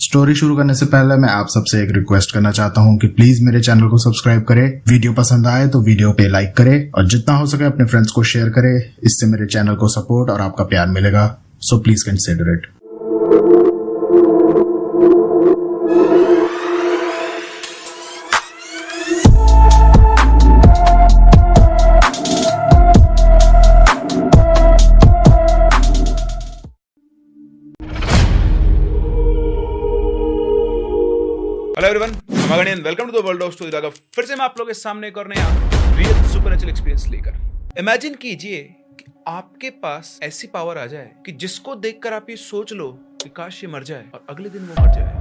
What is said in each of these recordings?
Story शुरू करने से पहले मैं आप सबसे एक रिक्वेस्ट करना चाहता हूँ कि प्लीज मेरे चैनल को सब्सक्राइब करें, वीडियो पसंद आए तो वीडियो पे लाइक करें और जितना हो सके अपने फ्रेंड्स को शेयर करें। इससे मेरे चैनल को सपोर्ट और आपका प्यार मिलेगा, so please consider it. Hello everyone, I'm welcome to the world of story Raghav. फिर से मैं आप लोगों के सामने एक और नया रियल सुपरनेचुरल एक्सपीरियंस लेकर। इमेजिन कीजिए कि आपके पास ऐसी पावर आ जाए कि जिसको देखकर आप ये सोच लो कि काश ये मर जाए और अगले दिन वो मर जाए,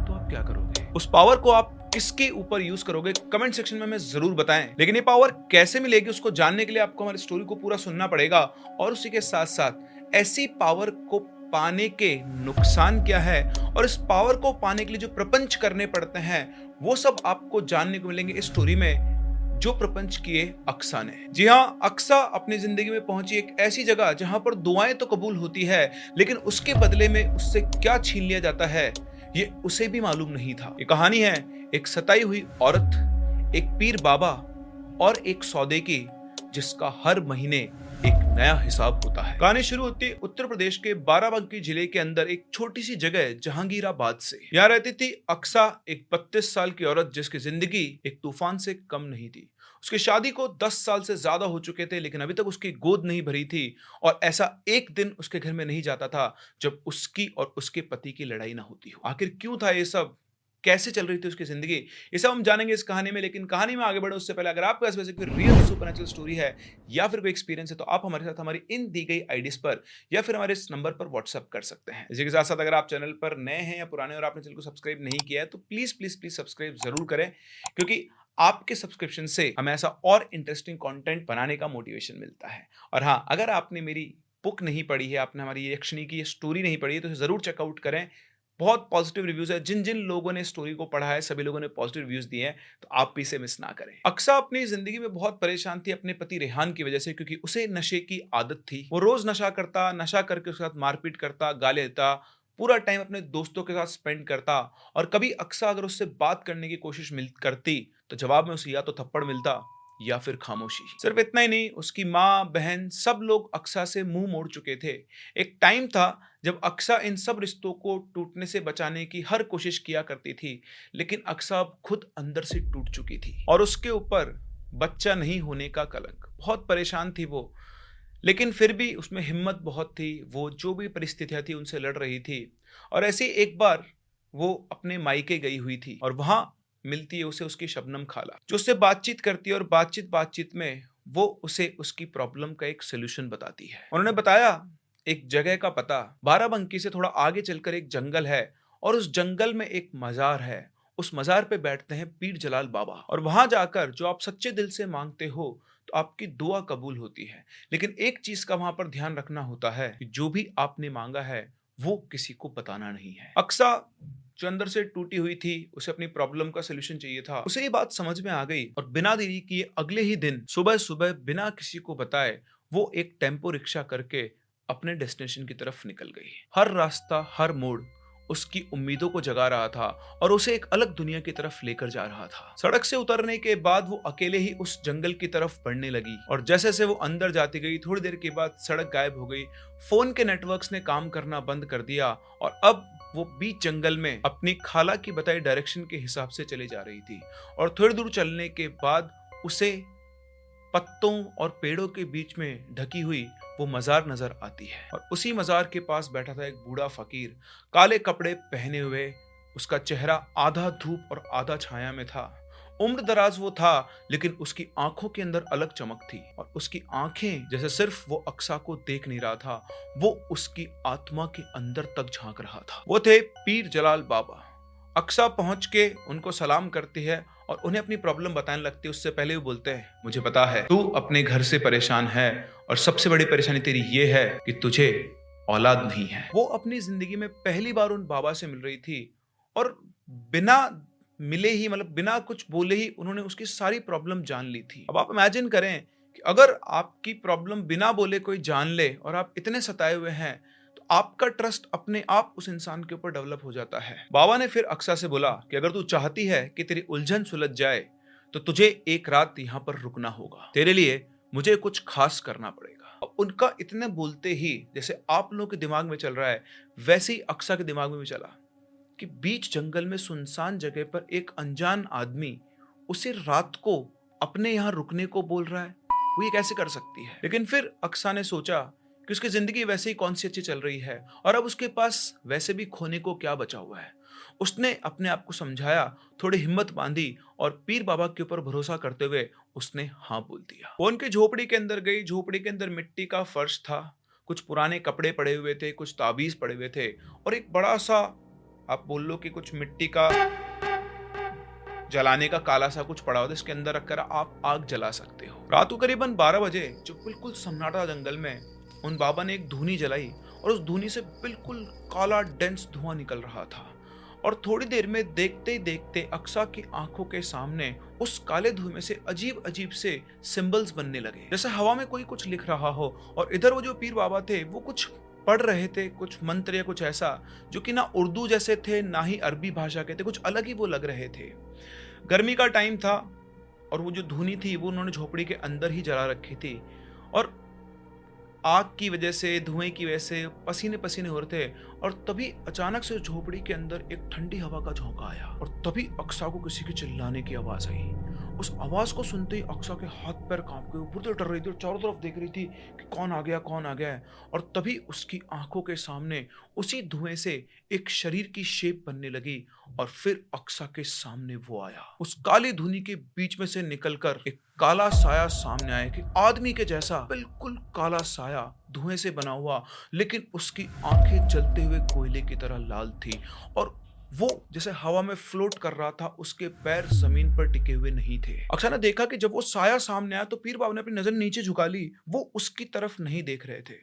तो आप क्या करोगे? उस पावर को आप किसके ऊपर यूज करोगे? कमेंट सेक्शन में हमें जरूर बताएं। लेकिन ये पावर कैसे मिलेगी उसको जानने के लिए आपको हमारी स्टोरी को पूरा सुनना पड़ेगा, और उसी के साथ साथ ऐसी पावर को पाने के नुकसान क्या है और इस पावर को पाने के लिए जो प्रपंच करने पड़ते हैं वो सब आपको जानने को मिलेंगे इस स्टोरी में जो प्रपंच किए अक्सा ने। जी हाँ, अक्सा अपनी जिंदगी में पहुंची एक ऐसी जगह जहां पर दुआएं तो कबूल होती है, लेकिन उसके बदले में उससे क्या छीन लिया जाता है ये उसे भी मालूम नहीं था। ये कहानी है एक सताई हुई औरत, एक पीर बाबा और एक सौदे की, जिसका हर महीने एक नया हिसाब होता है। कहानी शुरू होती है उत्तर प्रदेश के बाराबंकी जिले के अंदर एक छोटी सी जगह जहांगीराबाद से। यहाँ रहती थी अक्सा, एक 32 साल की औरत जिसकी जिंदगी एक तूफान से कम नहीं थी। उसकी शादी को 10 साल से ज्यादा हो चुके थे, लेकिन अभी तक उसकी गोद नहीं भरी थी, और ऐसा एक दिन उसके घर में नहीं जाता था जब उसकी और उसके पति की लड़ाई ना होती हो। आखिर क्यों था ये सब, कैसे चल रही थी उसकी जिंदगी, ये सब हम जानेंगे इस कहानी में। लेकिन कहानी में आगे बढ़े उससे पहले अगर आपके पास वैसे कोई रियल सुपरनैचुरल स्टोरी है या फिर कोई एक्सपीरियंस है तो आप हमारे साथ हमारी इन दी गई आईडीज पर या फिर हमारे इस नंबर पर व्हाट्सअप कर सकते हैं। इसी के साथ साथ अगर आप चैनल पर नए हैं या पुराने और आपने चैनल को सब्सक्राइब नहीं किया है तो प्लीज प्लीज प्लीज सब्सक्राइब जरूर करें, क्योंकि आपके सब्सक्रिप्शन से हमें ऐसा और इंटरेस्टिंग कंटेंट बनाने का मोटिवेशन मिलता है। और हाँ, अगर आपने मेरी बुक नहीं पढ़ी है, आपने हमारी यक्षिणी की स्टोरी नहीं पढ़ी है तो जरूर चेकआउट करें। बहुत पॉजिटिव रिव्यूज है, जिन जिन लोगों ने स्टोरी को पढ़ा है सभी लोगों ने पॉजिटिव रिव्यूज दिए हैं, तो आप भी इसे मिस ना करें। अक्सा अपनी जिंदगी में बहुत परेशान थी अपने पति रेहान की वजह से, क्योंकि उसे नशे की आदत थी। वो रोज नशा करता, नशा करके उसके साथ मारपीट करता, गाली देता, पूरा टाइम अपने दोस्तों के साथ स्पेंड करता, और कभी अक्सा अगर उससे बात करने की कोशिश करती तो जवाब में उसे या तो थप्पड़ मिलता या फिर खामोशी। सिर्फ इतना ही नहीं, उसकी माँ, बहन, सब लोग अक्सा से मुंह मोड़ चुके थे। एक टाइम था जब अक्सा इन सब रिश्तों को टूटने से बचाने की हर कोशिश किया करती थी, लेकिन अक्सा अब खुद अंदर से टूट चुकी थी और उसके ऊपर बच्चा नहीं होने का कलंक। बहुत परेशान थी वो, लेकिन फिर भी उसमें हिम्मत बहुत थी। वो जो भी परिस्थितियां थी उनसे लड़ रही थी। और ऐसे एक बार वो अपने मायके गई हुई थी और वहां मिलती है उसे उसकी शबनम खाला, जो उससे बातचीत करती है, और बातचीत में वो उसे उसकी प्रॉब्लम का एक सोल्यूशन बताती है। उन्होंने बताया एक जगह का पता, बाराबंकी से थोड़ा आगे चलकर एक जंगल है, और उस जंगल में एक मजार है। उस मजार पे बैठते हैं पीर जलाल बाबा, और वहां जाकर जो आप सच्चे दिल से मांगते हो तो आपकी दुआ कबूल होती है। लेकिन एक चीज का वहां पर ध्यान रखना होता है कि जो भी आपने मांगा है वो किसी को बताना नहीं है। अक्सा जो अंदर से टूटी हुई थी, उसे अपनी प्रॉब्लम का सोल्यूशन चाहिए था। उसे ये बात समझ में आ गई, और बिना देरी किए अगले ही दिन सुबह सुबह बिना किसी को बताए वो एक टेम्पो रिक्शा करके अपने डेस्टिनेशन की तरफ निकल गई। हर रास्ता, हर मोड़ उसकी उम्मीदों को जगा रहा था और उसे एक अलग दुनिया की तरफ लेकर जा रहा था। सड़क से उतरने के बाद वो अकेले ही उस जंगल की तरफ बढ़ने लगी, और जैसे जैसे वो अंदर जाती गई थोड़ी देर के बाद सड़क गायब हो गई। फोन के नेटवर्क्स ने काम करना बंद कर दिया, और अब वो बीच जंगल में अपनी खाला की बताई डायरेक्शन के हिसाब से चली जा रही थी। और थोड़ी दूर चलने के बाद उसे पत्तों और पेड़ों के बीच में ढकी हुई वो मजार नजर आती है, और उसी मजार के पास बैठा था एक बूढ़ा फकीर, काले कपड़े पहने हुए। उसका चेहरा आधा धूप और आधा छाया में था। उम्र दराज वो था, लेकिन उसकी आंखों के अंदर अलग चमक थी, और उसकी आंखें जैसे सिर्फ वो अक्सा को देख नहीं रहा था, वो उसकी आत्मा के अंदर तक झांक रहा था। वो थे पीर जलाल बाबा। अक्सा पहुंच के उनको सलाम करती है और उन्हें अपनी प्रॉब्लम बताने लगती है। उससे पहले वो बोलते हैं, मुझे पता है तू अपने घर से परेशान है, और सबसे बड़ी परेशानी तेरी ये है कि तुझे औलाद नहीं है। वो अपनी जिंदगी में पहली बार उन बाबा से मिल रही थी, और बिना मिले ही, मतलब बिना कुछ बोले ही उन्होंने उसकी सारी प्रॉब्लम जान ली थी। अब आप इमेजिन करें कि अगर आपकी प्रॉब्लम बिना बोले कोई जान ले और आप इतने सताए हुए हैं, तो आपका ट्रस्ट अपने आप उस इंसान के ऊपर डेवलप हो जाता है। बाबा ने फिर अक्सा से बोला कि अगर तू चाहती है कि तेरी उलझन सुलझ जाए तो तुझे एक रात यहाँ पर रुकना होगा, तेरे लिए मुझे कुछ खास करना पड़ेगा। अब उनका इतने बोलते ही जैसे आप लोगों के दिमाग में चल रहा है वैसे ही अक्सा के दिमाग में भी चला कि बीच जंगल में सुनसान जगह पर एक अनजान आदमी उसे रात को अपने यहाँ रुकने को बोल रहा है, वो ये कैसे कर सकती है। लेकिन फिर अक्सा ने सोचा कि उसकी जिंदगी वैसे ही कौन सी अच्छी चल रही है और अब उसके पास वैसे भी खोने को क्या बचा हुआ है। उसने अपने आप को समझाया, थोड़ी हिम्मत बांधी और पीर बाबा के ऊपर भरोसा करते हुए उसने हाँ बोल दिया। वो उनकी झोपड़ी के अंदर गई। झोपड़ी के अंदर मिट्टी का फर्श था, कुछ पुराने कपड़े पड़े हुए थे, कुछ ताबीज पड़े हुए थे और एक बड़ा सा, आप बोल लो कि कुछ मिट्टी का जलाने का काला सा कुछ पड़ा हुआ था, इसके अंदर रखकर आप आग जला सकते हो। रात को करीबन 12 बजे जो बिल्कुल सन्नाटा जंगल में उन बाबा ने एक धूनी जलाई और उस धूनी से बिल्कुल काला डेंस धुआं निकल रहा था और थोड़ी देर में देखते ही देखते अक्सा की आंखों के सामने उस काले धुएं से अजीब अजीब से सिंबल्स बनने लगे, जैसे हवा में कोई कुछ लिख रहा हो। और इधर वो जो पीर बाबा थे वो कुछ पढ़ रहे थे, कुछ मंत्र या कुछ ऐसा जो कि ना उर्दू जैसे थे ना ही अरबी भाषा के थे, कुछ अलग ही वो लग रहे थे। गर्मी का टाइम था और वो जो धुनी थी वो उन्होंने झोपड़ी के अंदर ही जला रखी थी और आग की वजह से, धुएं की वजह से पसीने पसीने हो रहे थे। और तभी अचानक से झोपड़ी के अंदर एक ठंडी हवा का झोंका आया और तभी अक्सा को किसी के चिल्लाने की आवाज आई। उस आवाज को सुनते ही अक्सा के हाथ पैर कांप गए, ऊपर तो डर रही थी और चारों तरफ देख रही थी कि कौन आ गया, कौन आ गया है। और तभी उसकी आंखों के सामने उसी धुएं से एक शरीर की शेप बनने लगी और फिर अक्सा के सामने वो आया। उस काली धुनी के बीच में से निकलकर एक काला साया सामने आया कि आदमी के जैसा, बिल्कुल काला साया, धुएं से बना हुआ, लेकिन उसकी आंखें जलते हुए कोयले की तरह लाल थी और वो जैसे हवा में फ्लोट कर रहा था, उसके पैर जमीन पर टिके हुए नहीं थे। अक्सा ने देखा कि जब वो साया सामने आया तो पीर बाबा ने अपनी नजर नीचे झुका ली, वो उसकी तरफ नहीं देख रहे थे।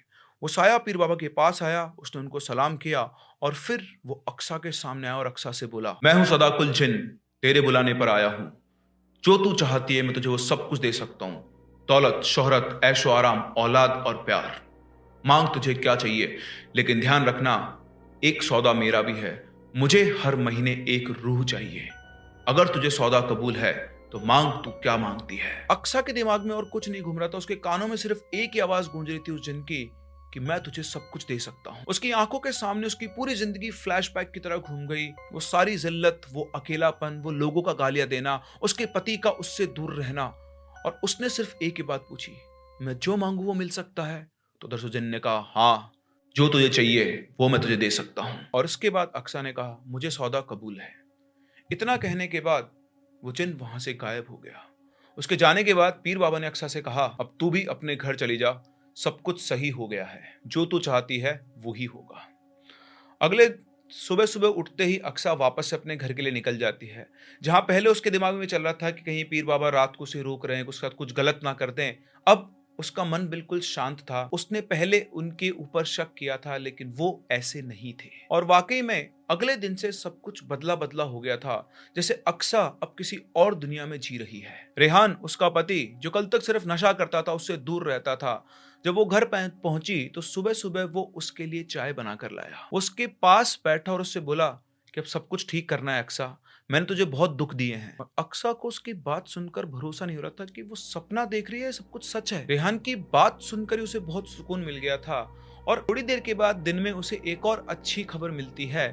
वो साया पीर बाबा के पास आया, उसने उनको सलाम किया और फिर वो अक्सा के सामने आया और अक्सा से बोला, मैं हूं सदाकुल जिन, तेरे बुलाने पर आया हूं। जो तू चाहती है मैं तुझे वो सब कुछ दे सकता हूं, दौलत, शोहरत, ऐशो आराम, औलाद और प्यार। मांग तुझे क्या चाहिए, लेकिन ध्यान रखना एक सौदा मेरा भी है, मुझे हर महीने एक रूह चाहिए। अगर तुझे सौदा कबूल है तो मांग तू क्या मांगती है। अक्सा के दिमाग में और कुछ नहीं घूम रहा था, उसके कानों में सिर्फ एक ही आवाज गूंज रही थी उस जिन की कि मैं तुझे सब कुछ दे सकता हूँ। उसकी आंखों के सामने उसकी पूरी जिंदगी फ्लैशबैक की तरह घूम गई। वो सारी जिल्लत, वो अकेलापन, वो लोगों का गालियां देना, उसके पति का उससे दूर रहना। और उसने सिर्फ एक ही बात पूछी, मैं जो मांगू वो मिल सकता है? तो दरसो जिन ने कहा, हाँ, जो तुझे चाहिए वो मैं तुझे दे सकता हूं। और उसके बाद अक्सा ने कहा, मुझे सौदा कबूल है। इतना कहने के बाद वो जिन वहां से गायब हो गया। उसके जाने के बाद पीर बाबा ने अक्सा से कहा, अब तू भी अपने घर चली जा, सब कुछ सही हो गया है, जो तू चाहती है वो ही होगा। अगले सुबह सुबह उठते ही अक्सा वापस से अपने घर के लिए निकल जाती है। जहां पहले उसके दिमाग में चल रहा था कि कहीं पीर बाबा रात को उसे रोक रहे हैं, उसके साथ कुछ गलत ना कर दें, अब उसका मन बिल्कुल शांत था। उसने पहले उनके ऊपर शक किया था लेकिन वो ऐसे नहीं थे। और वाकई में अगले दिन से सब कुछ बदला बदला हो गया था, जैसे अक्सा अब किसी और दुनिया में जी रही है। रेहान, उसका पति, जो कल तक सिर्फ नशा करता था, उससे दूर रहता था। जब वो घर पहुंची तो सुबह सुबह वो उसके लिए चाय बनाकर लाया। उसके पास बैठा और उससे बोला कि अब सब कुछ ठीक करना है अक्सा, मैंने तुझे बहुत दुख दिए हैं। और अक्सा को उसकी बात सुनकर भरोसा नहीं हो रहा था कि वो सपना देख रही है, सब कुछ सच है। रेहान की बात सुनकर ही उसे बहुत सुकून मिल गया था। और थोड़ी देर के बाद दिन में उसे एक और अच्छी खबर मिलती है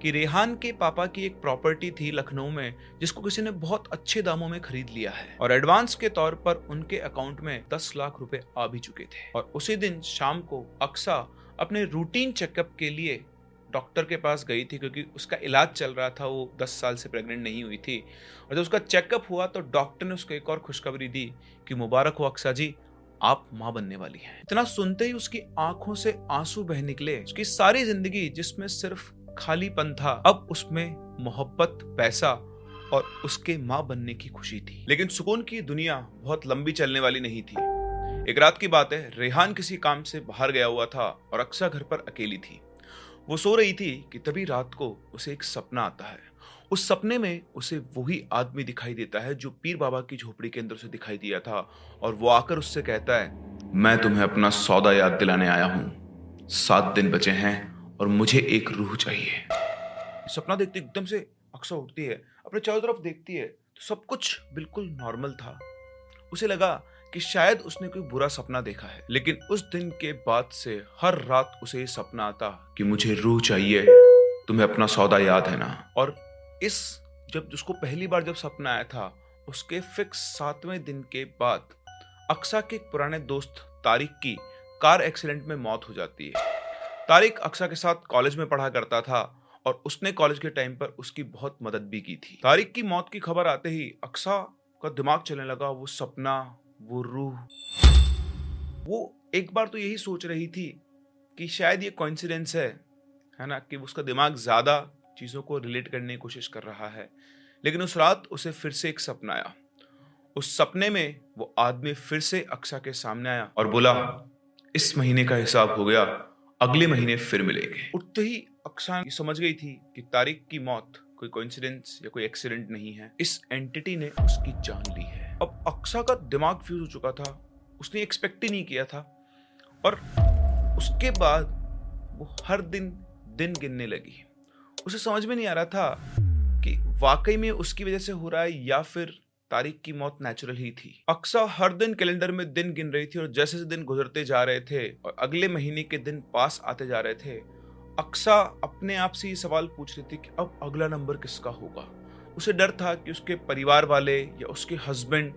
कि रेहान के पापा की एक प्रॉपर्टी थी लखनऊ में, जिसको किसी ने बहुत अच्छे दामों में खरीद लिया है और एडवांस के तौर पर उनके अकाउंट में 10 लाख रुपए आ भी चुके थे। और उसी दिन शाम को अक्सा अपने रूटीन चेकअप के लिए डॉक्टर के पास गई थी, क्योंकि उसका इलाज चल रहा था, वो 10 साल से प्रेग्नेंट नहीं हुई थी। और जब उसका चेकअप हुआ तो डॉक्टर ने उसको एक और खुशखबरी दी कि मुबारक हो अक्सा जी, आप मां बनने वाली हैं। इतना सुनते ही उसकी आंखों से आंसू बह निकले। उसकी सारी जिंदगी जिसमें सिर्फ खालीपन था, अब उसमें मोहब्बत, पैसा और उसके मां बनने की खुशी थी। लेकिन सुकून की दुनिया बहुत लंबी चलने वाली नहीं थी। एक रात की बात है, रेहान किसी काम से बाहर गया हुआ था और अक्सा घर पर अकेली थी। वो सो रही थी कि तभी रात को उसे एक सपना आता है। उस सपने में उसे वही आदमी दिखाई देता है जो पीर बाबा की झोपड़ी के अंदर से दिखाई दिया था। और वो आकर उससे कहता है, मैं तुम्हें अपना सौदा याद दिलाने आया हूं, 7 दिन बचे हैं और मुझे एक रूह चाहिए। सपना देखते एकदम से अक्सा उठती है, अपने चारों तरफ देखती है तो सब कुछ बिल्कुल नॉर्मल था। उसे लगा कि शायद उसने कोई बुरा सपना देखा है, लेकिन उस दिन के बाद से हर रात उसे ये सपना आता कि मुझे रूह चाहिए, तुम्हें अपना सौदा याद है ना। और जब उसको पहली बार जब सपना आया था, उसके फिक्स 7वें दिन के बाद अक्सा के एक पुराने दोस्त तारिक की कार एक्सीडेंट में मौत हो जाती है। तारिक अक्सा के साथ कॉलेज में पढ़ा करता था और उसने कॉलेज के टाइम पर उसकी बहुत मदद भी की थी। तारिक की मौत की खबर आते ही अक्सा का दिमाग चलने लगा, वो सपना, वो रूह। वो एक बार तो यही सोच रही थी कि शायद ये कोइंसिडेंस है ना, कि उसका दिमाग ज्यादा चीजों को रिलेट करने की कोशिश कर रहा है। लेकिन उस रात उसे फिर से एक सपना आया। उस सपने में वो आदमी फिर से अक्सा के सामने आया और बोला, इस महीने का हिसाब हो गया, अगले महीने फिर मिलेंगे। उठते ही अक्सा समझ गई थी कि तारिक की मौत कोई कोइंसिडेंस या कोई एक्सीडेंट नहीं है, इस एंटिटी ने उसकी जान ली है। अब अक्सा का दिमाग फ्यूज हो चुका था, उसने एक्सपेक्ट ही नहीं किया था। और उसके बाद वो हर दिन गिनने लगी। उसे समझ में नहीं आ रहा था कि वाकई में उसकी वजह से हो रहा है या फिर तारिक की मौत नेचुरल ही थी। अक्सा हर दिन कैलेंडर में दिन गिन रही थी और जैसे जैसे दिन गुजरते जा रहे थे और अगले महीने के दिन पास आते जा रहे थे, अक्सा अपने आप से ये सवाल पूछ रही थी कि अब अगला नंबर किसका होगा। उसे डर था कि उसके परिवार वाले या उसके हस्बैंड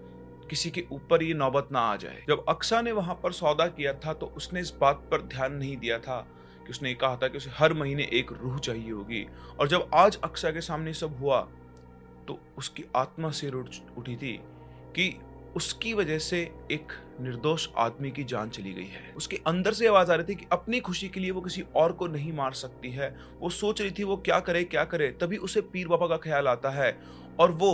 किसी के ऊपर ये नौबत ना आ जाए। जब अक्सा ने वहां पर सौदा किया था तो उसने इस बात पर ध्यान नहीं दिया था कि उसने कहा था कि उसे हर महीने एक रूह चाहिए होगी। और जब आज अक्सा के सामने सब हुआ तो उसकी आत्मा से उठी थी कि उसकी वजह से एक निर्दोष आदमी की जान चली गई है। उसके अंदर से आवाज आ रही थी कि अपनी खुशी के लिए वो किसी और को नहीं मार सकती है। वो सोच रही थी वो क्या करे। तभी उसे पीर बाबा का ख्याल आता है और वो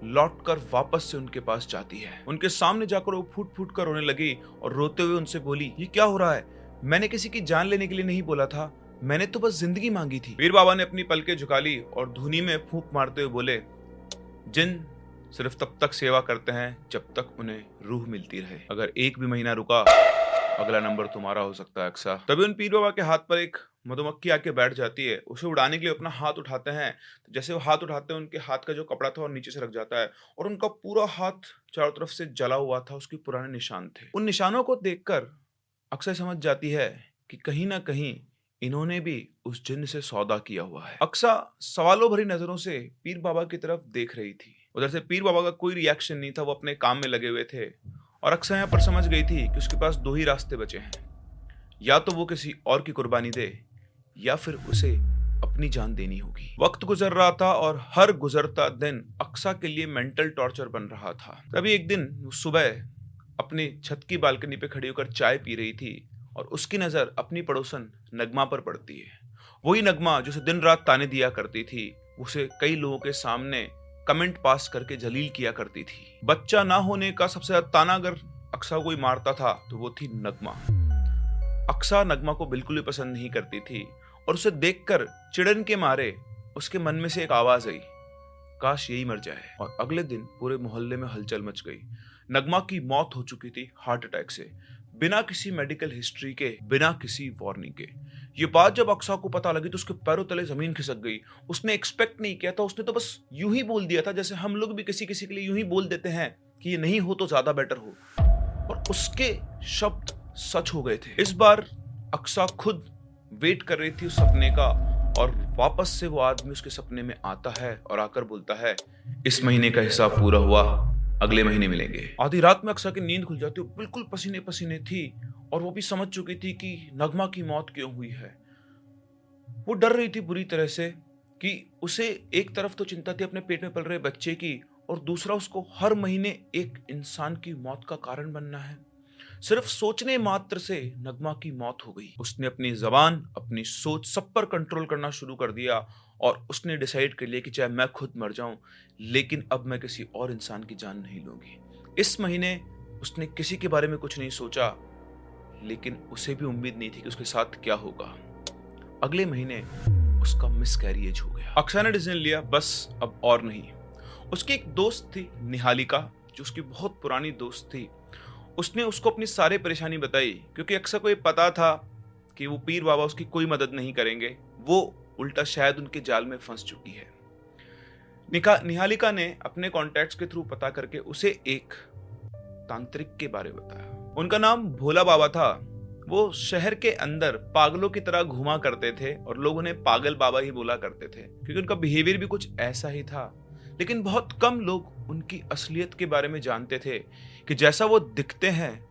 लौटकर वापस से उनके पास जाती है। उनके सामने जाकर वो फूट फूट कर रोने लगी और रोते हुए उनसे बोली, ये क्या हो रहा है? मैंने किसी की जान लेने के लिए नहीं बोला था, मैंने तो बस जिंदगी मांगी थी। पीर बाबा ने अपनी पलकें झुका ली और धुनी में फूंक मारते हुए बोले, जिन सिर्फ तब तक सेवा करते हैं जब तक उन्हें रूह मिलती रहे। अगर एक भी महीना रुका, अगला नंबर तुम्हारा हो सकता है अक्सा। तभी उन पीर बाबा के हाथ पर एक मधुमक्खी आके बैठ जाती है। उसे उड़ाने के लिए अपना हाथ उठाते हैं तो जैसे वो हाथ उठाते हैं, उनके हाथ का जो कपड़ा था वो नीचे से रख जाता है और उनका पूरा हाथ चारों तरफ से जला हुआ था। उसके पुराने निशान थे। उन निशानों को देखकर अक्सा समझ जाती है कि कहीं ना कहीं इन्होंने भी उस जिन्न से सौदा किया हुआ है। अक्सा सवालों भरी नजरों से पीर बाबा की तरफ देख रही थी। उधर से पीर बाबा का कोई रिएक्शन नहीं था, वो अपने काम में लगे हुए थे। और अक्सा यहाँ पर समझ गई थी कि उसके पास 2 ही रास्ते बचे हैं, या तो वो किसी और की कुर्बानी दे या फिर उसे अपनी जान देनी होगी। वक्त गुजर रहा था और हर गुजरता दिन अक्सा के लिए मेंटल टॉर्चर बन रहा था। तभी एक दिन सुबह अपनी छत की बालकनी पे खड़ी होकर चाय पी रही थी और उसकी नजर अपनी पड़ोसन नगमा पर पड़ती है। वही नगमा जो उसे दिन रात ताने दिया करती थी, उसे कई लोगों के सामने कमेंट पास करके जलील किया करती थी। बच्चा ना होने का सबसे ज्यादा ताना अगर अक्सा कोई मारता था तो वो थी नगमा। अक्सा नगमा को बिल्कुल भी पसंद नहीं करती थी और उसे देखकर चिड़न के मारे उसके मन में से एक आवाज आई, काश यही मर जाए। और अगले दिन पूरे मोहल्ले में हलचल मच गई। नगमा की मौत हो चुकी थी हार्ट अटैक से, बिना किसी मेडिकल हिस्ट्री के, बिना किसी वार्निंग के। ये बात जब अक्सा को पता लगी तो उसके पैरों तले जमीन खिसक गई। उसने एक्सपेक्ट नहीं किया था, उसने तो बस यूं ही बोल दिया था जैसे हम लोग भी किसी के लिए यूं ही बोल देते हैं कि ये नहीं हो तो ज्यादा बेटर हो। और उसके शब्द सच हो गए थे। इस बार अक्सा खुद वेट कर रही थी उस सपने का और वापस से वो आदमी उसके सपने में आता है और आकर बोलता है, इस महीने का हिसाब पूरा हुआ, अगले महीने मिलेंगे। आधी रात में अक्सा की नींद खुल जाती, वो बिल्कुल पसीने पसीने थी और वो भी समझ चुकी थी कि नगमा की मौत क्यों हुई है। वो डर रही थी बुरी तरह से कि उसे एक तरफ तो चिंता थी अपने पेट में पल रहे बच्चे की और दूसरा उसको हर महीने एक इंसान की मौत का कारण बनना है। सिर्फ सोचने मात्र से नगमा की मौत हो गई। उसने अपनी जबान, अपनी सोच सब पर कंट्रोल करना शुरू कर दिया और उसने डिसाइड कर लिया कि चाहे मैं खुद मर जाऊं लेकिन अब मैं किसी और इंसान की जान नहीं लूंगी। इस महीने उसने किसी के बारे में कुछ नहीं सोचा, लेकिन उसे भी उम्मीद नहीं थी कि उसके साथ क्या होगा। अगले महीने उसका मिसकैरिएज हो गया। अक्सा ने डिसीजन लिया बस अब और नहीं। उसकी एक दोस्त थी निहालिका, जो उसकी बहुत पुरानी दोस्त थी। उसने उसको अपनी सारी परेशानी बताई क्योंकि अक्सा को ये पता था कि वो पीर बाबा उसकी कोई मदद नहीं करेंगे, वो उल्टा शायद उनके जाल में फंस चुकी है। निहालिका ने अपने कॉन्टैक्ट्स के थ्रू पता करके उसे एक तांत्रिक के बारे में बताया। उनका नाम भोला बाबा था। वो शहर के अंदर पागलों की तरह घुमा करते थे और लोग उन्हें पागल बाबा ही बोला करते थे, क्योंकि उनका बिहेवियर भी कुछ ऐसा ही था। लेकिन बहुत कम लोग उनकी असलियत के बारे में जानते थे कि जैसा वो दिखते हैं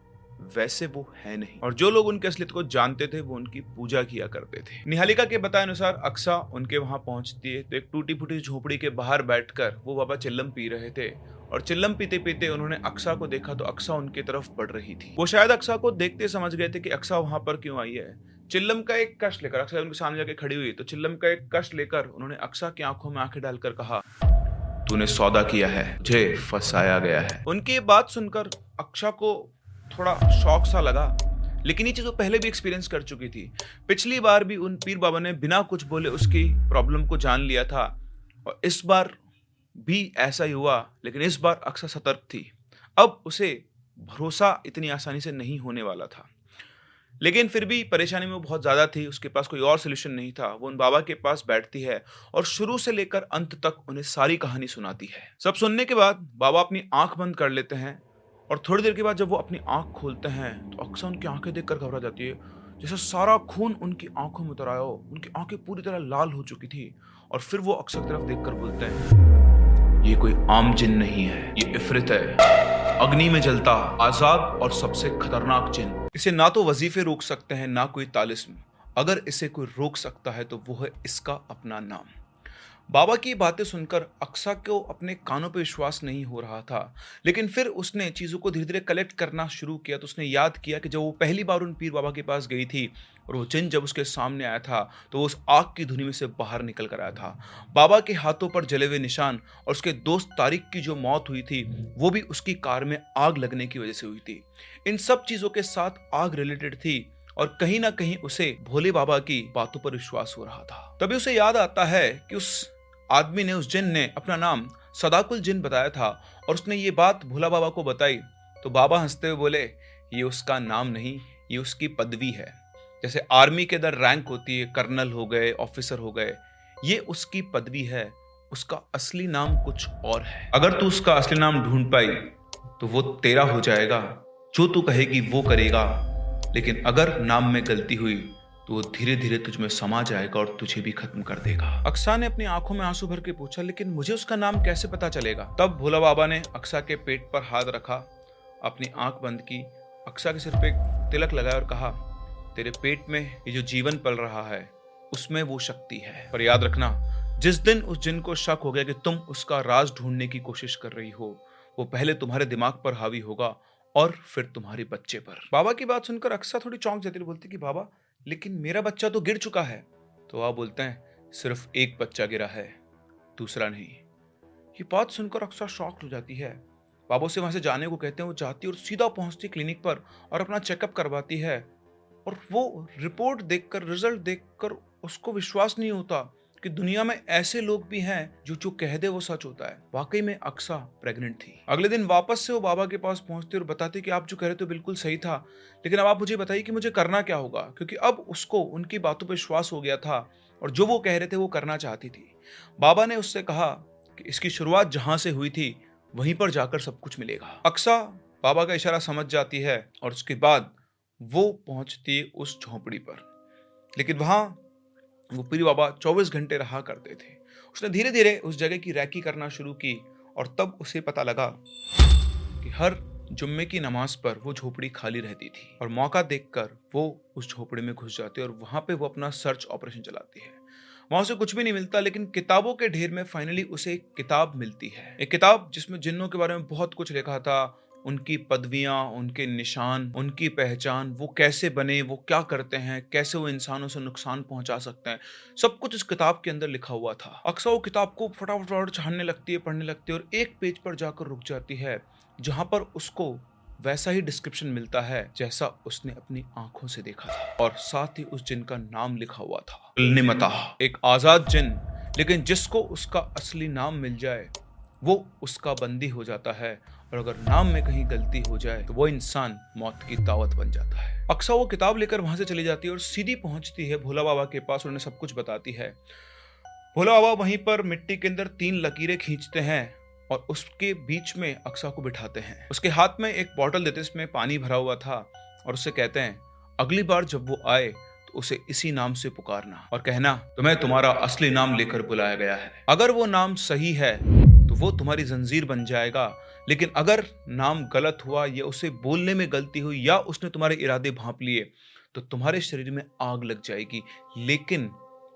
वैसे वो है नहीं, और जो लोग उनकी असलियत को जानते थे वो उनकी पूजा किया करते थे। निहालिका के बताए अनुसार अक्सा उनके वहां पहुंचती है तो एक टूटी फूटी झोपड़ी के बाहर बैठकर वो बाबा चिल्लम पी रहे थे, और चिल्लम पीते पीते उन्होंने अक्सा को देखा तो अक्सा उनकी तरफ बढ़ रही थी। वो शायद अक्सा को देखते समझ गए थे कि अक्सा वहां पर क्यों आई है। चिल्लम का एक कष्ट लेकर अक्सा उनके सामने जाके खड़ी हुई तो चिल्लम का एक कष्ट लेकर उन्होंने अक्सा की आंखों में आंखें डालकर कहा, तूने सौदा किया है, मुझे फंसाया गया है। उनकी ये बात सुनकर अक्सा को थोड़ा शौक सा लगा, लेकिन ये चीज वो पहले भी एक्सपीरियंस कर चुकी थी। पिछली बार भी उन पीर बाबा ने बिना कुछ बोले उसकी प्रॉब्लम को जान लिया था, और इस बार भी ऐसा ही हुआ, लेकिन इस बार अक्सा सतर्क थी। अब उसे भरोसा इतनी आसानी से नहीं होने वाला था, लेकिन फिर भी परेशानी में वो बहुत ज़्यादा थी। उसके पास कोई और सोल्यूशन नहीं था। वो उन बाबा के पास बैठती है और शुरू से लेकर अंत तक उन्हें सारी कहानी सुनाती है। सब सुनने के बाद बाबा अपनी आंख बंद कर लेते हैं, और थोड़ी देर के बाद जब वो अपनी आंख खोलते हैं तो अक्सा उनकी आंखें देखकर घबरा जाती है, जैसे सारा खून उनकी आंखों में उतर आया हो। उनकी आंखें पूरी तरह लाल हो चुकी थी, और फिर वो अक्सा की तरफ देखकर बोलते हैं, ये कोई आम जिन नहीं है, ये इफरित है, अग्नि में जलता, आजाद और सबसे खतरनाक जिन। इसे ना तो वजीफे रोक सकते हैं, ना कोई तालिस्म। अगर इसे कोई रोक सकता है तो वो है इसका अपना नाम। बाबा की बातें सुनकर अक्सा को अपने कानों पे विश्वास नहीं हो रहा था, लेकिन फिर उसने चीज़ों को धीरे धीरे कलेक्ट करना शुरू किया। तो उसने याद किया कि जब वो पहली बार उन पीर बाबा के पास गई थी और वो जिन जब उसके सामने आया था तो वो उस आग की धुनी में से बाहर निकल कर आया था। बाबा के हाथों पर जले हुए निशान और उसके दोस्त तारिक की जो मौत हुई थी वो भी उसकी कार में आग लगने की वजह से हुई थी। इन सब चीज़ों के साथ आग रिलेटेड थी, और कहीं ना कहीं उसे भोले बाबा की बातों पर विश्वास हो रहा था। तभी उसे याद आता है कि उस आदमी ने, उस जिन ने अपना नाम सदाकुल जिन बताया था, और उसने ये बात भोला बाबा को बताई तो बाबा हंसते हुए बोले, ये उसका नाम नहीं, ये उसकी पदवी है। जैसे आर्मी के अंदर रैंक होती है, कर्नल हो गए, ऑफिसर हो गए, ये उसकी पदवी है, उसका असली नाम कुछ और है। अगर तू उसका असली नाम ढूंढ पाई तो वो तेरा हो जाएगा, जो तू कहेगी वो करेगा, लेकिन अगर नाम में गलती हुई तो वो धीरे धीरे तुझ में समा जाएगा और तुझे भी खत्म कर देगा। अक्सा ने अपनी आंखों में आंसू भर के पूछा, लेकिन मुझे उसका नाम कैसे पता चलेगा? तब भोला बाबा ने अक्सा के पेट पर हाथ रखा, अपनी आंख बंद की, अक्सा के सिर पे तिलक लगाया और कहा, तेरे पेट में ये जो जीवन पल रहा है उसमें वो शक्ति है, पर याद रखना, जिस दिन उस जिन को शक हो गया कि तुम उसका राज ढूंढने की कोशिश कर रही हो, वो पहले तुम्हारे दिमाग पर हावी होगा और फिर तुम्हारे बच्चे पर। बाबा की बात सुनकर अक्सा थोड़ी चौंक जाती है, बोलती कि बाबा, लेकिन मेरा बच्चा तो गिर चुका है। तो आप बोलते हैं, सिर्फ एक बच्चा गिरा है, दूसरा नहीं। ये बात सुनकर अक्सा शॉक्ड हो जाती है। बाबा से वहां से जाने को कहते हैं, वो जाती है और सीधा पहुंचती क्लिनिक पर और अपना चेकअप करवाती है, और वो रिपोर्ट देखकर, रिजल्ट देखकर उसको विश्वास नहीं होता कि दुनिया में ऐसे लोग भी हैं जो कह दे वो सच होता है। वाकई में अक्सा प्रेग्नेंट थी। अगले दिन वापस से वो बाबा के पास पहुंचती और बताती कि आप जो कह रहे थे बिल्कुल सही था, लेकिन अब आप मुझे बताइए कि मुझे करना क्या होगा, क्योंकि अब उसको उनकी बातों पर विश्वास हो गया था और जो वो कह रहे थे वो करना चाहती थी। बाबा ने उससे कहा कि इसकी शुरुआत जहां से हुई थी वहीं पर जाकर सब कुछ मिलेगा। अक्सा बाबा का इशारा समझ जाती है और उसके बाद वो पहुंचती है उस झोपड़ी पर, लेकिन वहां वो पीर बाबा 24 घंटे रहा करते थे। उसने धीरे धीरे उस जगह की रैकी करना शुरू की, और तब उसे पता लगा कि हर जुम्मे की नमाज पर वो झोपड़ी खाली रहती थी, और मौका देखकर वो उस झोपड़ी में घुस जाती है और वहां पे वो अपना सर्च ऑपरेशन चलाती है। वहां उसे कुछ भी नहीं मिलता, लेकिन किताबों के ढेर में फाइनली उसे एक किताब मिलती है। एक किताब जिसमें जिन्नों के बारे में बहुत कुछ लिखा था, उनकी पदवियां, उनके निशान, उनकी पहचान, वो कैसे बने, वो क्या करते हैं, कैसे वो इंसानों से नुकसान पहुंचा सकते हैं, सब कुछ इस किताब के अंदर लिखा हुआ था। अक्सा वो किताब को फटाफट छानने लगती है, पढ़ने लगती है, और एक पेज पर जाकर रुक जाती है जहां पर उसको वैसा ही डिस्क्रिप्शन मिलता है जैसा उसने अपनी आंखों से देखा था, और साथ ही उस जिन का नाम लिखा हुआ था, निमता, एक आजाद जिन, लेकिन जिसको उसका असली नाम मिल जाए वो उसका बंदी हो जाता है और अगर नाम में कहीं गलती हो जाए तो वो इंसान मौत की दावत बन जाता है। अक्सा वो किताब लेकर वहां से चली जाती है और सीधी पहुंचती है भोला बाबा के पास, उन्हें सब कुछ बताती है। भोला बाबा वहीं पर मिट्टी के अंदर 3 लकीरें खींचते हैं और उसके बीच में अक्सा को बिठाते हैं। उसके हाथ में एक बॉटल देते हैं, इसमें पानी भरा हुआ था, और उससे कहते हैं अगली बार जब वो आए तो उसे इसी नाम से पुकारना और कहना तुम्हें तुम्हारा असली नाम लेकर बुलाया गया है। अगर वो नाम सही है तो वो तुम्हारी जंजीर बन जाएगा, लेकिन अगर नाम गलत हुआ या उसे बोलने में गलती हुई या उसने तुम्हारे इरादे भांप लिए तो तुम्हारे शरीर में आग लग जाएगी, लेकिन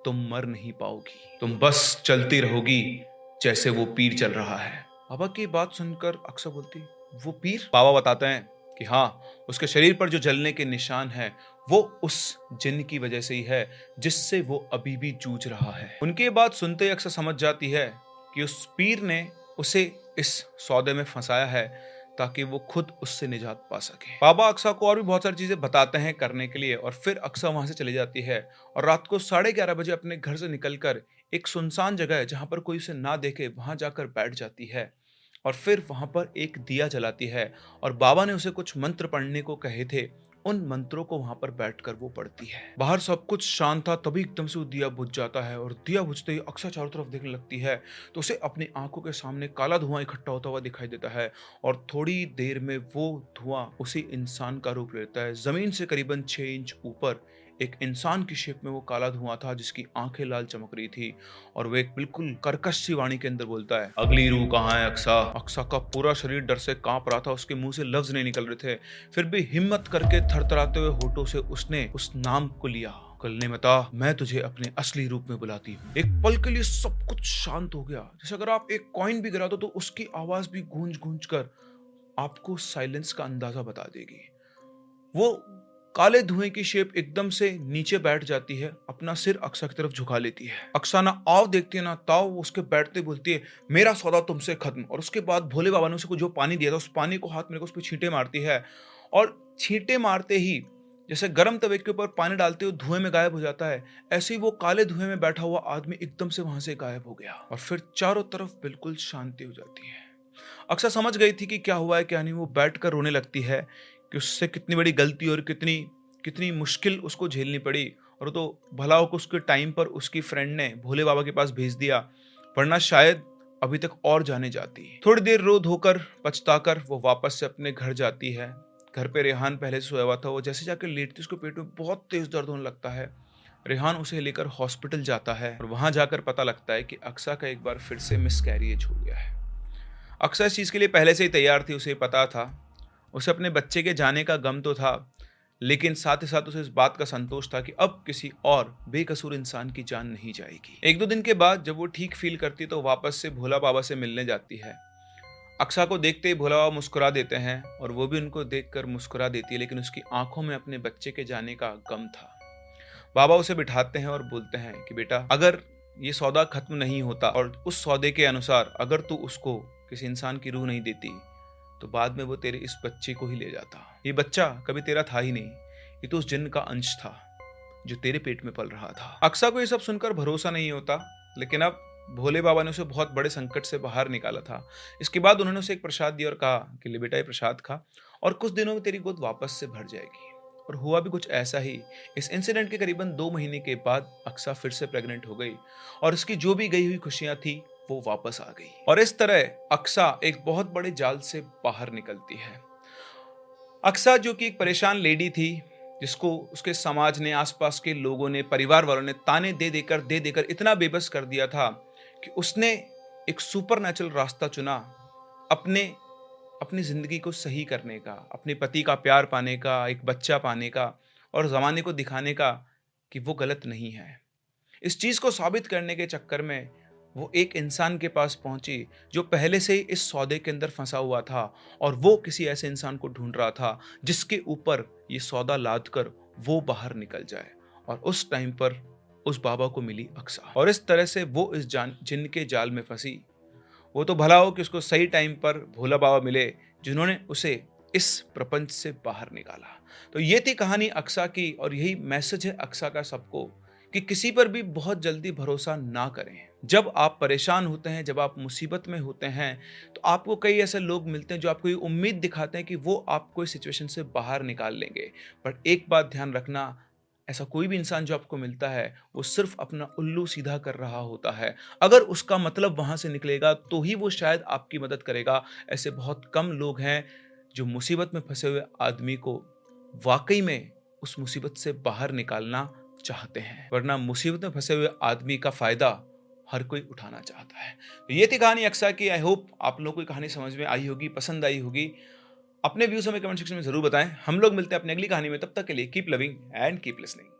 तुम मर नहीं पाओगी, तुम बस चलती रहोगी जैसे वो पीर चल रहा है। बाबा की बात सुनकर अक्सा बोलती वो पीर? बाबा बताते हैं कि हाँ, उसके शरीर पर जो जलने के निशान है वो उस जिन की वजह से ही है जिससे वो अभी भी जूझ रहा है। उनकी ये बात सुनते ही अक्सा समझ जाती है कि उस पीर ने उसे इस सौदे में फंसाया है ताकि वो खुद उससे निजात पा सके। बाबा अक्सा को और भी बहुत सारी चीजें बताते हैं करने के लिए और फिर अक्सा वहां से चली जाती है और रात को 11:30 बजे अपने घर से निकलकर एक सुनसान जगह है जहां पर कोई उसे ना देखे वहां जाकर बैठ जाती है और फिर वहां पर एक दिया जलाती है और बाबा ने उसे कुछ मंत्र पढ़ने को कहे थे, उन मंत्रों को वहां पर बैठकर वो पढ़ती है। बाहर सब कुछ शांत था, तभी एकदम से वो दिया बुझ जाता है और दिया बुझते ही अक्सा चारों तरफ देखने लगती है तो उसे अपनी आंखों के सामने काला धुआं इकट्ठा होता हुआ दिखाई देता है और थोड़ी देर में वो धुआं उसी इंसान का रूप लेता है। जमीन से करीबन 6 इंच ऊपर एक इंसान की शेप में वो काला धुआं था जिसकी आंखें लाल चमक रही थी और वो एक बिल्कुल कर्कश सी वाणी के अंदर बोलता है अगली रूह कहाँ है अक्सा? अक्सा का पूरा शरीर डर से कांप रहा था, उसके मुंह से लफ्ज नहीं निकल रहे थे, फिर भी हिम्मत करके थरथराते हुए होठों से उसने उस नाम को लिया, कल ने बता मैं तुझे अपने असली रूप में बुलाती हूँ। एक पल के लिए सब कुछ शांत हो गया, जैसे अगर आप एक कॉइन भी गिरा दो तो उसकी आवाज भी गूंज गूंज कर आपको साइलेंस का अंदाजा बता देगी। वो काले धुएं की शेप एकदम से नीचे बैठ जाती है, अपना सिर अक्सा की तरफ झुका लेती है। अक्सा ना आव देखती है ना ताव, उसके बैठते बोलती है मेरा सौदा तुमसे खत्म। और उसके बाद भोले बाबा ने उसे जो पानी दिया था उस पानी को हाथ में लेकर उस पर छींटे मारती है और छींटे मारते ही जैसे गर्म तवे के ऊपर पानी डालते हुए धुएं में गायब हो जाता है, ऐसे ही वो काले धुएं में बैठा हुआ आदमी एकदम से वहां से गायब हो गया और फिर चारों तरफ बिल्कुल शांति हो जाती है। अक्सा समझ गई थी कि क्या हुआ है क्या नहीं। वो बैठकर रोने लगती है कि उससे कितनी बड़ी गलती और कितनी मुश्किल उसको झेलनी पड़ी और तो भला हो उसके टाइम पर उसकी फ्रेंड ने भोले बाबा के पास भेज दिया, वरना शायद अभी तक और जाने जाती। थोड़ी देर रो धोकर पछताकर वो वापस से अपने घर जाती है। घर पे रेहान पहले से सोया हुआ था, वो जैसे जाकर लेटती उसके पेट में बहुत तेज दर्द होने लगता है। रेहान उसे लेकर हॉस्पिटल जाता है और वहां जाकर पता लगता है कि अक्सा का एक बार फिर से मिसकैरिएज हो गया है। अक्सा इस चीज के लिए पहले से ही तैयार थी, उसे पता था, उसे अपने बच्चे के जाने का गम तो था, लेकिन साथ ही साथ उसे इस बात का संतोष था कि अब किसी और बेकसूर इंसान की जान नहीं जाएगी। 1-2 दिन के बाद जब वो ठीक फील करती तो वापस से भोला बाबा से मिलने जाती है। अक्सा को देखते ही भोला बाबा मुस्कुरा देते हैं और वो भी उनको देखकर मुस्कुरा देती है, लेकिन उसकी आंखों में अपने बच्चे के जाने का गम था। बाबा उसे बिठाते हैं और बोलते हैं कि बेटा अगर ये सौदा खत्म नहीं होता और उस सौदे के अनुसार अगर तू उसको किसी इंसान की रूह नहीं देती तो बाद में वो तेरे इस बच्चे को ही ले जाता। ये बच्चा कभी तेरा था ही नहीं, ये तो उस जिन्न का अंश था जो तेरे पेट में पल रहा था। अक्सा को ये सब सुनकर भरोसा नहीं होता, लेकिन अब भोले बाबा ने उसे बहुत बड़े संकट से बाहर निकाला था। इसके बाद उन्होंने उसे एक प्रसाद दिया और कहा कि ले बेटा ये प्रसाद खा और कुछ दिनों में तेरी गोद वापस से भर जाएगी। और हुआ भी कुछ ऐसा ही। इस इंसिडेंट के करीबन 2 महीने के बाद अक्सा फिर से प्रेग्नेंट हो गई और उसकी जो भी गई हुई खुशियां थी वो वापस आ गई और इस तरह अक्सा एक बहुत बड़े जाल से बाहर निकलती है। अक्सा जो कि एक परेशान लेडी थी, जिसको उसके समाज ने, आसपास के लोगों ने, परिवार वालों ने ताने दे देकर इतना बेबस कर दिया था कि उसने एक सुपरनैचुरल रास्ता चुना अपनी जिंदगी को सही करने का, अपने पति का प्यार पाने का, एक बच्चा पाने का और जमाने को दिखाने का कि वो गलत नहीं है। इस चीज को साबित करने के चक्कर में वो एक इंसान के पास पहुंची जो पहले से ही इस सौदे के अंदर फंसा हुआ था और वो किसी ऐसे इंसान को ढूंढ रहा था जिसके ऊपर ये सौदा लाद कर वो बाहर निकल जाए। और उस टाइम पर उस बाबा को मिली अक्सा और इस तरह से वो इस जिन्न के जाल में फंसी। वो तो भला हो कि उसको सही टाइम पर भोला बाबा मिले जिन्होंने उसे इस प्रपंच से बाहर निकाला। तो ये थी कहानी अक्सा की और यही मैसेज है अक्सा का सबको कि किसी पर भी बहुत जल्दी भरोसा ना करें। जब आप परेशान होते हैं, जब आप मुसीबत में होते हैं, तो आपको कई ऐसे लोग मिलते हैं जो आपको ये उम्मीद दिखाते हैं कि वो आपको इस सिचुएशन से बाहर निकाल लेंगे। बट एक बात ध्यान रखना, ऐसा कोई भी इंसान जो आपको मिलता है, वो सिर्फ अपना उल्लू सीधा कर रहा होता है। अगर उसका मतलब वहाँ से निकलेगा, तो ही वो शायद आपकी मदद करेगा। ऐसे बहुत कम लोग हैं जो मुसीबत में फँसे हुए आदमी को वाक़ई में उस मुसीबत से बाहर निकालना चाहते हैं। वरना मुसीबत में फँसे हुए आदमी का फ़ायदा हर कोई उठाना चाहता है। तो ये थी कहानी अक्सा की। आई होप आप लोगों को ये कहानी समझ में आई होगी, पसंद आई होगी। अपने व्यूज़ हमें कमेंट सेक्शन में ज़रूर बताएं। हम लोग मिलते हैं अपनी अगली कहानी में। तब तक के लिए keep loving and keep listening.